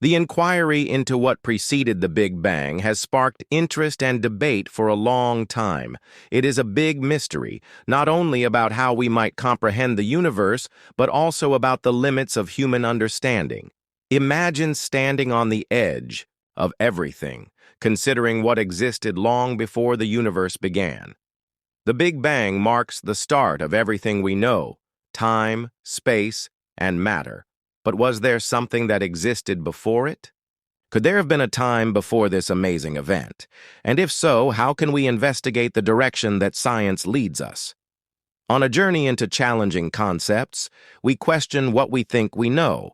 The inquiry into what preceded the Big Bang has sparked interest and debate for a long time. It is a big mystery, not only about how we might comprehend the universe, but also about the limits of human understanding. Imagine standing on the edge of everything, considering what existed long before the universe began. The Big Bang marks the start of everything we know: time, space, and matter. But was there something that existed before it? Could there have been a time before this amazing event? And if so, how can we investigate the direction that science leads us? On a journey into challenging concepts, we question what we think we know.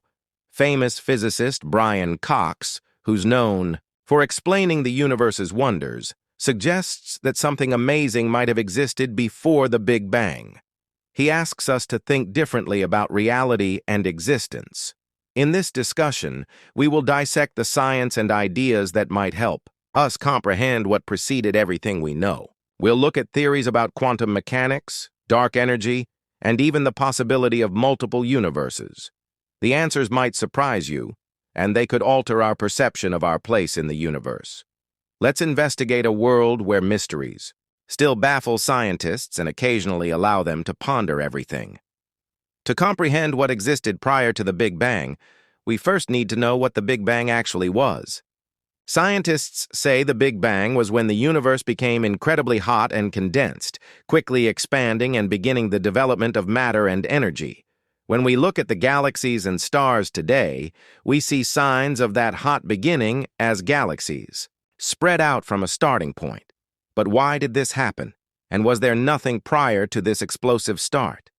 Famous physicist Brian Cox, who's known for explaining the universe's wonders, suggests that something amazing might have existed before the Big Bang. He asks us to think differently about reality and existence. In this discussion, we will dissect the science and ideas that might help us comprehend what preceded everything we know. We'll look at theories about quantum mechanics, dark energy, and even the possibility of multiple universes. The answers might surprise you, and they could alter our perception of our place in the universe. Let's investigate a world where mysteries still baffle scientists and occasionally allow them to ponder everything. To comprehend what existed prior to the Big Bang, we first need to know what the Big Bang actually was. Scientists say the Big Bang was when the universe became incredibly hot and condensed, quickly expanding and beginning the development of matter and energy. When we look at the galaxies and stars today, we see signs of that hot beginning as galaxies, spread out from a starting point. But why did this happen? And was there nothing prior to this explosive start?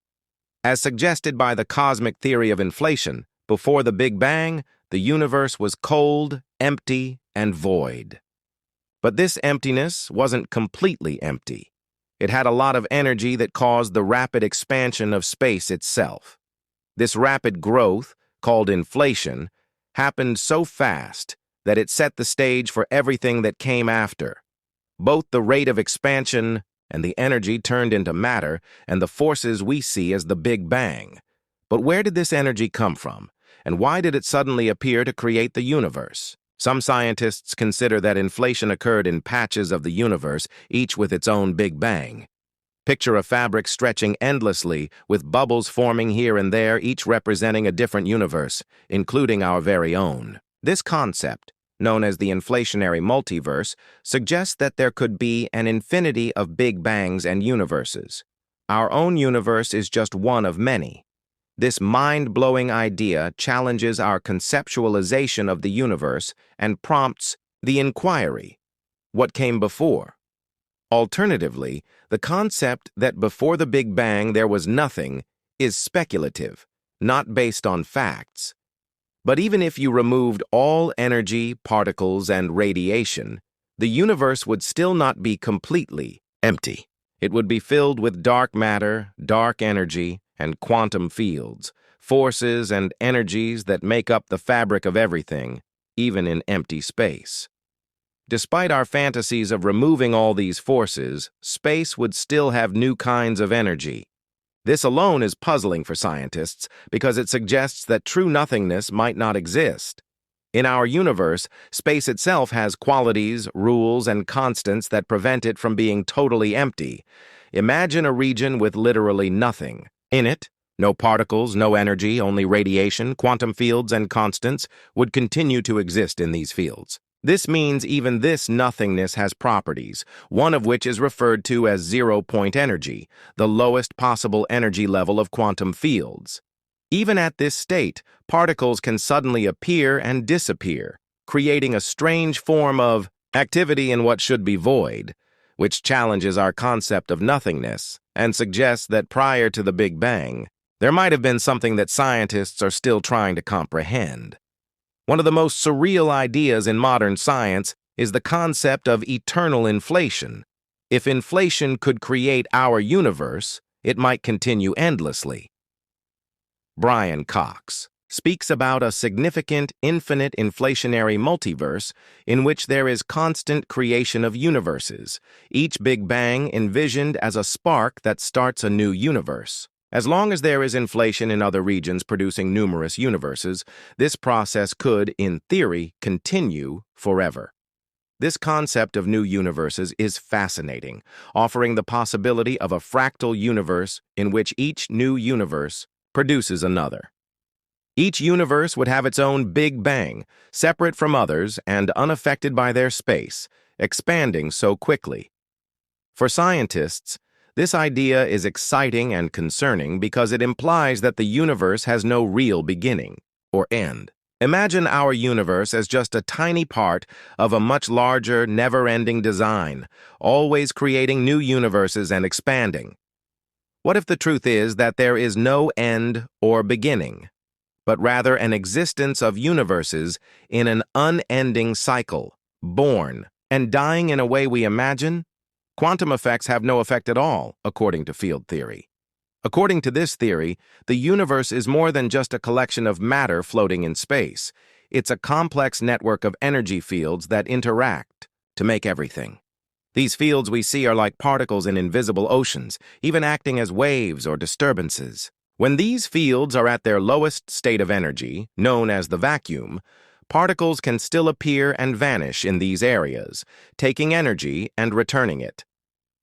As suggested by the cosmic theory of inflation, before the Big Bang, the universe was cold, empty, and void. But this emptiness wasn't completely empty. It had a lot of energy that caused the rapid expansion of space itself. This rapid growth, called inflation, happened so fast that it set the stage for everything that came after. Both the rate of expansion and the energy turned into matter and the forces we see as the Big Bang. But where did this energy come from? And why did it suddenly appear to create the universe? Some scientists consider that inflation occurred in patches of the universe, each with its own Big Bang. Picture a fabric stretching endlessly, with bubbles forming here and there, each representing a different universe, including our very own. This concept, known as the inflationary multiverse, suggests that there could be an infinity of Big Bangs and universes. Our own universe is just one of many. This mind-blowing idea challenges our conceptualization of the universe and prompts the inquiry: what came before? Alternatively, the concept that before the Big Bang there was nothing is speculative, not based on facts. But even if you removed all energy, particles, and radiation, the universe would still not be completely empty. It would be filled with dark matter, dark energy, and quantum fields, forces and energies that make up the fabric of everything, even in empty space. Despite our fantasies of removing all these forces, space would still have new kinds of energy. This alone is puzzling for scientists because it suggests that true nothingness might not exist. In our universe, space itself has qualities, rules, and constants that prevent it from being totally empty. Imagine a region with literally nothing. In it, no particles, no energy, only radiation, quantum fields, and constants would continue to exist in these fields. This means even this nothingness has properties, one of which is referred to as zero-point energy, the lowest possible energy level of quantum fields. Even at this state, particles can suddenly appear and disappear, creating a strange form of activity in what should be void, which challenges our concept of nothingness and suggests that prior to the Big Bang, there might have been something that scientists are still trying to comprehend. One of the most surreal ideas in modern science is the concept of eternal inflation. If inflation could create our universe, it might continue endlessly. Brian Cox speaks about a significant, infinite inflationary multiverse in which there is constant creation of universes, each Big Bang envisioned as a spark that starts a new universe. As long as there is inflation in other regions producing numerous universes, this process could, in theory, continue forever. This concept of new universes is fascinating, offering the possibility of a fractal universe in which each new universe produces another. Each universe would have its own Big Bang, separate from others and unaffected by their space, expanding so quickly. For scientists, this idea is exciting and concerning because it implies that the universe has no real beginning or end. Imagine our universe as just a tiny part of a much larger, never-ending design, always creating new universes and expanding. What if the truth is that there is no end or beginning, but rather an existence of universes in an unending cycle, born and dying in a way we imagine? Quantum effects have no effect at all, according to field theory. According to this theory, the universe is more than just a collection of matter floating in space. It's a complex network of energy fields that interact to make everything. These fields we see are like particles in invisible oceans, even acting as waves or disturbances. When these fields are at their lowest state of energy, known as the vacuum, particles can still appear and vanish in these areas, taking energy and returning it.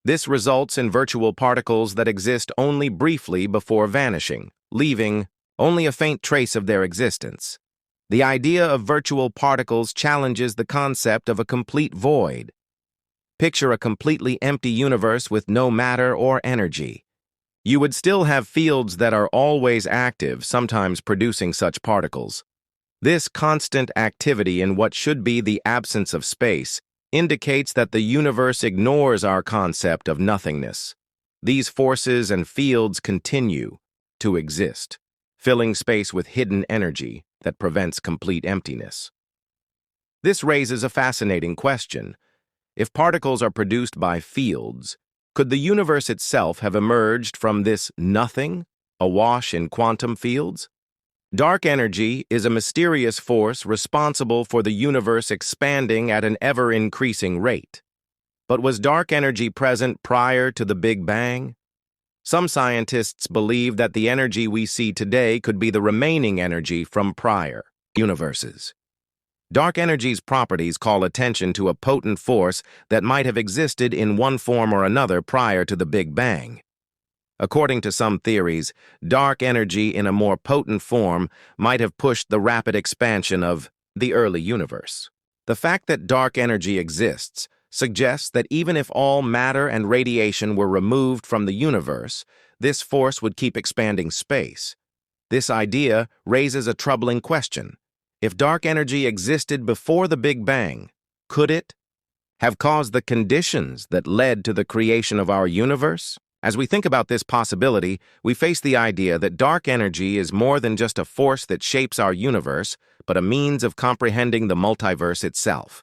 This results in virtual particles that exist only briefly before vanishing, leaving only a faint trace of their existence. The idea of virtual particles challenges the concept of a complete void. Picture a completely empty universe with no matter or energy. You would still have fields that are always active, sometimes producing such particles. This constant activity in what should be the absence of space indicates that the universe ignores our concept of nothingness. These forces and fields continue to exist, filling space with hidden energy that prevents complete emptiness. This raises a fascinating question. If particles are produced by fields, could the universe itself have emerged from this nothing, awash in quantum fields? Dark energy is a mysterious force responsible for the universe expanding at an ever-increasing rate. But was dark energy present prior to the Big Bang? Some scientists believe that the energy we see today could be the remaining energy from prior universes. Dark energy's properties call attention to a potent force that might have existed in one form or another prior to the Big Bang. According to some theories, dark energy in a more potent form might have pushed the rapid expansion of the early universe. The fact that dark energy exists suggests that even if all matter and radiation were removed from the universe, this force would keep expanding space. This idea raises a troubling question. If dark energy existed before the Big Bang, could it have caused the conditions that led to the creation of our universe? As we think about this possibility, we face the idea that dark energy is more than just a force that shapes our universe, but a means of comprehending the multiverse itself.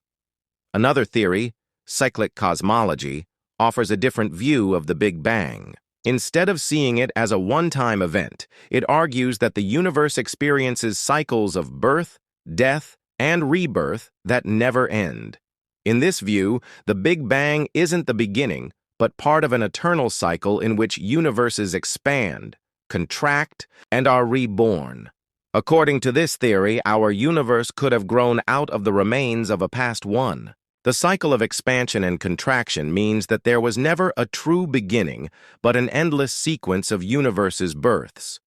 Another theory, cyclic cosmology, offers a different view of the Big Bang. Instead of seeing it as a one-time event, it argues that the universe experiences cycles of birth, death, and rebirth that never end. In this view, the Big Bang isn't the beginning, but part of an eternal cycle in which universes expand, contract, and are reborn. According to this theory, our universe could have grown out of the remains of a past one. The cycle of expansion and contraction means that there was never a true beginning, but an endless sequence of universes' births.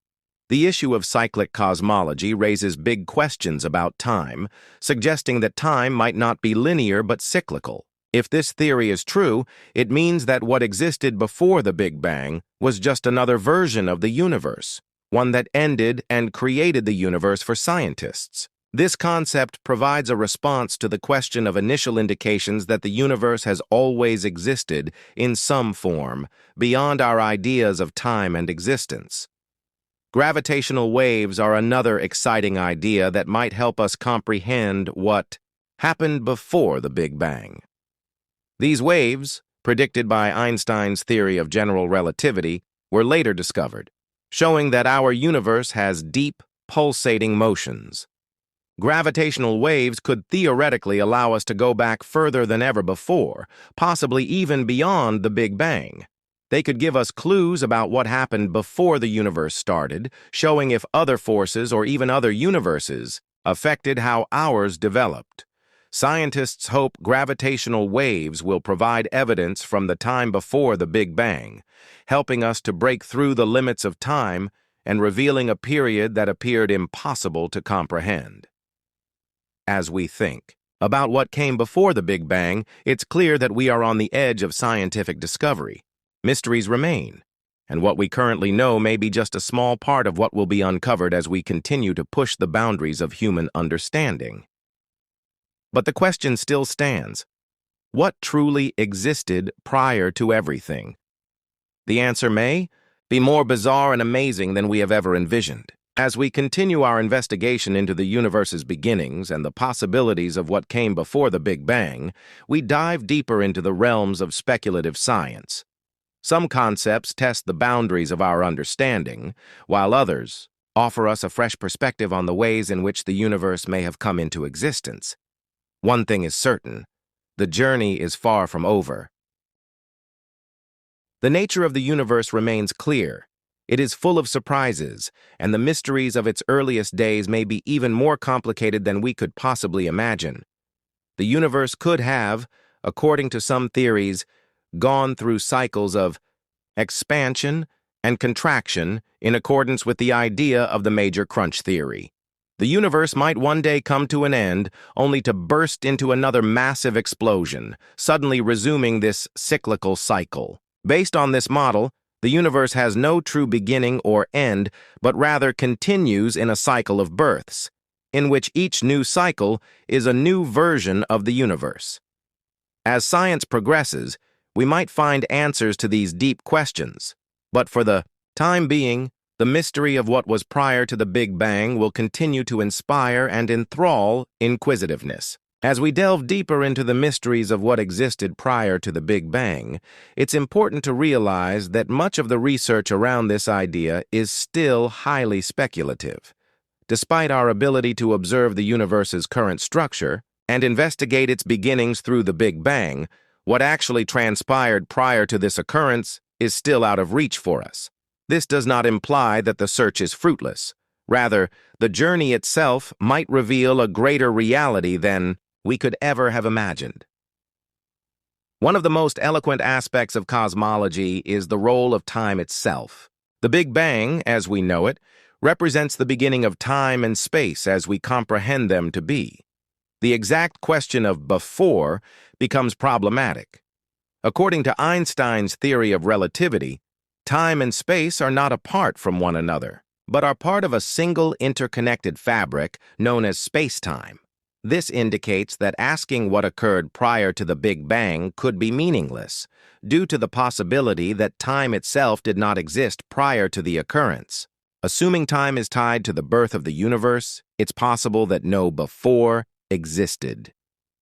The issue of cyclic cosmology raises big questions about time, suggesting that time might not be linear but cyclical. If this theory is true, it means that what existed before the Big Bang was just another version of the universe, one that ended and created the universe for scientists. This concept provides a response to the question of initial indications that the universe has always existed in some form, beyond our ideas of time and existence. Gravitational waves are another exciting idea that might help us comprehend what happened before the Big Bang. These waves, predicted by Einstein's theory of general relativity, were later discovered, showing that our universe has deep, pulsating motions. Gravitational waves could theoretically allow us to go back further than ever before, possibly even beyond the Big Bang. They could give us clues about what happened before the universe started, showing if other forces or even other universes affected how ours developed. Scientists hope gravitational waves will provide evidence from the time before the Big Bang, helping us to break through the limits of time and revealing a period that appeared impossible to comprehend. As we think about what came before the Big Bang, it's clear that we are on the edge of scientific discovery. Mysteries remain, and what we currently know may be just a small part of what will be uncovered as we continue to push the boundaries of human understanding. But the question still stands: what truly existed prior to everything? The answer may be more bizarre and amazing than we have ever envisioned. As we continue our investigation into the universe's beginnings and the possibilities of what came before the Big Bang, we dive deeper into the realms of speculative science. Some concepts test the boundaries of our understanding, while others offer us a fresh perspective on the ways in which the universe may have come into existence. One thing is certain: the journey is far from over. The nature of the universe remains clear. It is full of surprises, and the mysteries of its earliest days may be even more complicated than we could possibly imagine. The universe could have, according to some theories, gone through cycles of expansion and contraction in accordance with the idea of the Major Crunch theory. The universe might one day come to an end, only to burst into another massive explosion, suddenly resuming this cyclical cycle. Based on this model, the universe has no true beginning or end, but rather continues in a cycle of births, in which each new cycle is a new version of the universe. As science progresses, we might find answers to these deep questions, but for the time being, the mystery of what was prior to the Big Bang will continue to inspire and enthrall inquisitiveness. As we delve deeper into the mysteries of what existed prior to the Big Bang, it's important to realize that much of the research around this idea is still highly speculative. Despite our ability to observe the universe's current structure and investigate its beginnings through the Big Bang, what actually transpired prior to this occurrence is still out of reach for us. This does not imply that the search is fruitless. Rather, the journey itself might reveal a greater reality than we could ever have imagined. One of the most eloquent aspects of cosmology is the role of time itself. The Big Bang, as we know it, represents the beginning of time and space as we comprehend them to be. The exact question of before becomes problematic. According to Einstein's theory of relativity, time and space are not apart from one another, but are part of a single interconnected fabric known as space-time. This indicates that asking what occurred prior to the Big Bang could be meaningless, due to the possibility that time itself did not exist prior to the occurrence. Assuming time is tied to the birth of the universe, it's possible that no before existed.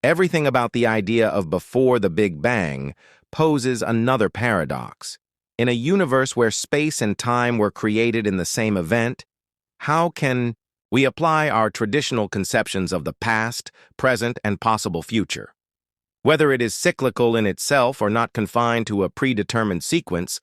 Everything about the idea of before the Big Bang poses another paradox. In a universe where space and time were created in the same event, how can we apply our traditional conceptions of the past, present, and possible future? Whether it is cyclical in itself or not confined to a predetermined sequence,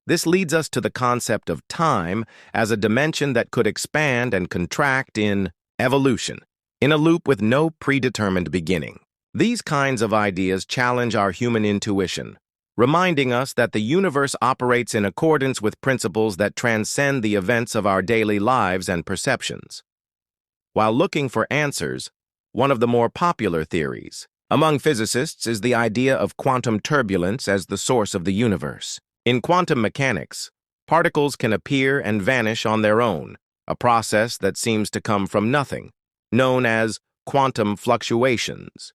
this leads us to the concept of time as a dimension that could expand and contract in evolution, in a loop with no predetermined beginning. These kinds of ideas challenge our human intuition, reminding us that the universe operates in accordance with principles that transcend the events of our daily lives and perceptions. While looking for answers, one of the more popular theories among physicists is the idea of quantum turbulence as the source of the universe. In quantum mechanics, particles can appear and vanish on their own, a process that seems to come from nothing, known as quantum fluctuations.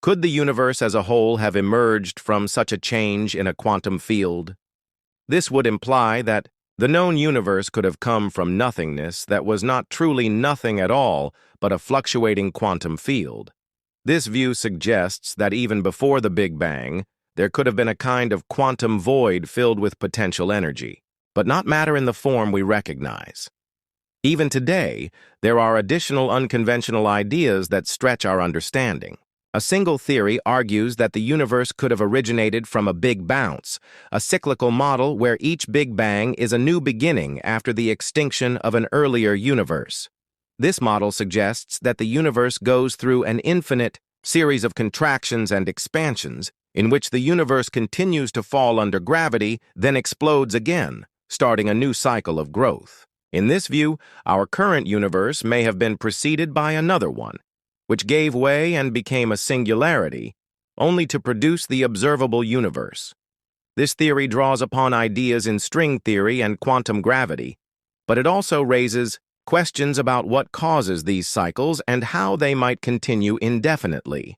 Could the universe as a whole have emerged from such a change in a quantum field? This would imply that the known universe could have come from nothingness that was not truly nothing at all, but a fluctuating quantum field. This view suggests that even before the Big Bang, there could have been a kind of quantum void filled with potential energy, but not matter in the form we recognize. Even today, there are additional unconventional ideas that stretch our understanding. A single theory argues that the universe could have originated from a big bounce, a cyclical model where each Big Bang is a new beginning after the extinction of an earlier universe. This model suggests that the universe goes through an infinite series of contractions and expansions, in which the universe continues to fall under gravity, then explodes again, starting a new cycle of growth. In this view, our current universe may have been preceded by another one, which gave way and became a singularity, only to produce the observable universe. This theory draws upon ideas in string theory and quantum gravity, but it also raises questions about what causes these cycles and how they might continue indefinitely.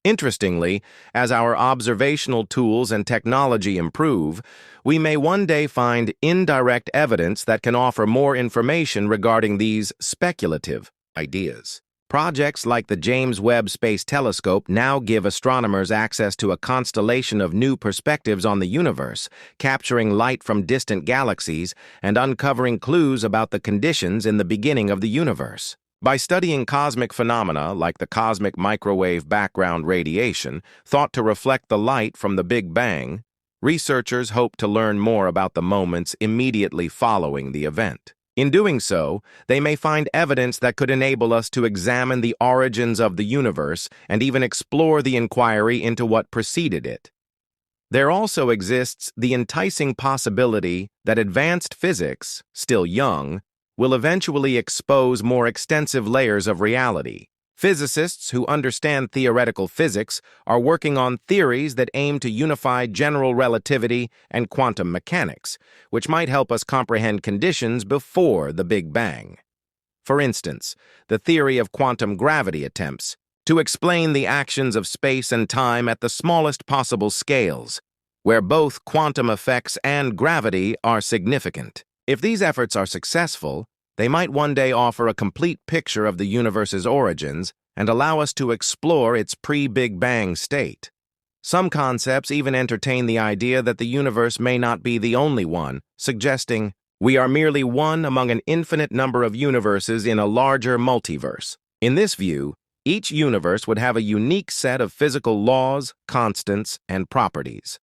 Interestingly, as our observational tools and technology improve, we may one day find indirect evidence that can offer more information regarding these speculative ideas. Projects like the James Webb Space Telescope now give astronomers access to a constellation of new perspectives on the universe, capturing light from distant galaxies and uncovering clues about the conditions in the beginning of the universe. By studying cosmic phenomena like the cosmic microwave background radiation, thought to reflect the light from the Big Bang, researchers hope to learn more about the moments immediately following the event. In doing so, they may find evidence that could enable us to examine the origins of the universe and even explore the inquiry into what preceded it. There also exists the enticing possibility that advanced physics, still young, will eventually expose more extensive layers of reality. Physicists who understand theoretical physics are working on theories that aim to unify general relativity and quantum mechanics, which might help us comprehend conditions before the Big Bang. For instance, the theory of quantum gravity attempts to explain the actions of space and time at the smallest possible scales, where both quantum effects and gravity are significant. If these efforts are successful, they might one day offer a complete picture of the universe's origins and allow us to explore its pre-Big Bang state. Some concepts even entertain the idea that the universe may not be the only one, suggesting we are merely one among an infinite number of universes in a larger multiverse. In this view, each universe would have a unique set of physical laws, constants, and properties.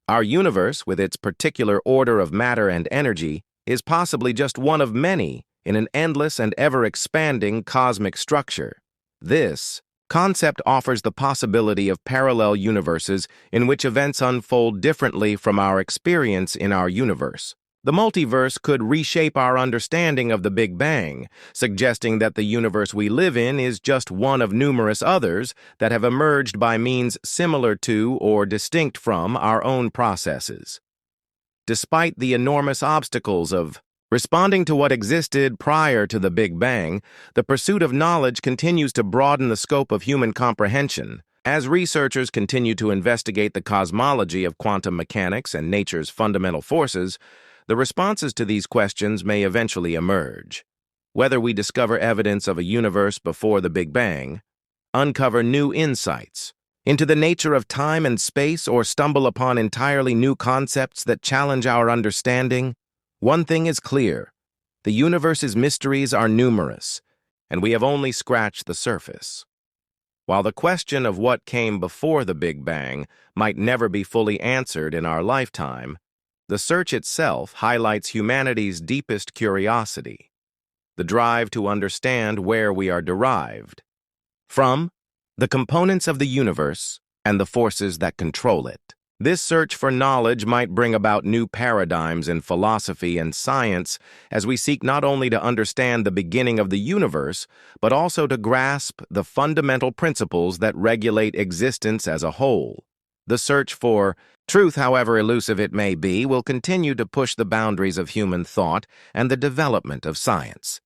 Our universe, with its particular order of matter and energy, is possibly just one of many in an endless and ever-expanding cosmic structure. This concept offers the possibility of parallel universes in which events unfold differently from our experience in our universe. The multiverse could reshape our understanding of the Big Bang, suggesting that the universe we live in is just one of numerous others that have emerged by means similar to or distinct from our own processes. Despite the enormous obstacles of responding to what existed prior to the Big Bang, the pursuit of knowledge continues to broaden the scope of human comprehension. As researchers continue to investigate the cosmology of quantum mechanics and nature's fundamental forces, the responses to these questions may eventually emerge. Whether we discover evidence of a universe before the Big Bang, uncover new insights into the nature of time and space, or stumble upon entirely new concepts that challenge our understanding, one thing is clear: the universe's mysteries are numerous, and we have only scratched the surface. While the question of what came before the Big Bang might never be fully answered in our lifetime, the search itself highlights humanity's deepest curiosity, the drive to understand where we are derived from, the components of the universe, and the forces that control it. This search for knowledge might bring about new paradigms in philosophy and science as we seek not only to understand the beginning of the universe, but also to grasp the fundamental principles that regulate existence as a whole. The search for truth, however elusive it may be, will continue to push the boundaries of human thought and the development of science.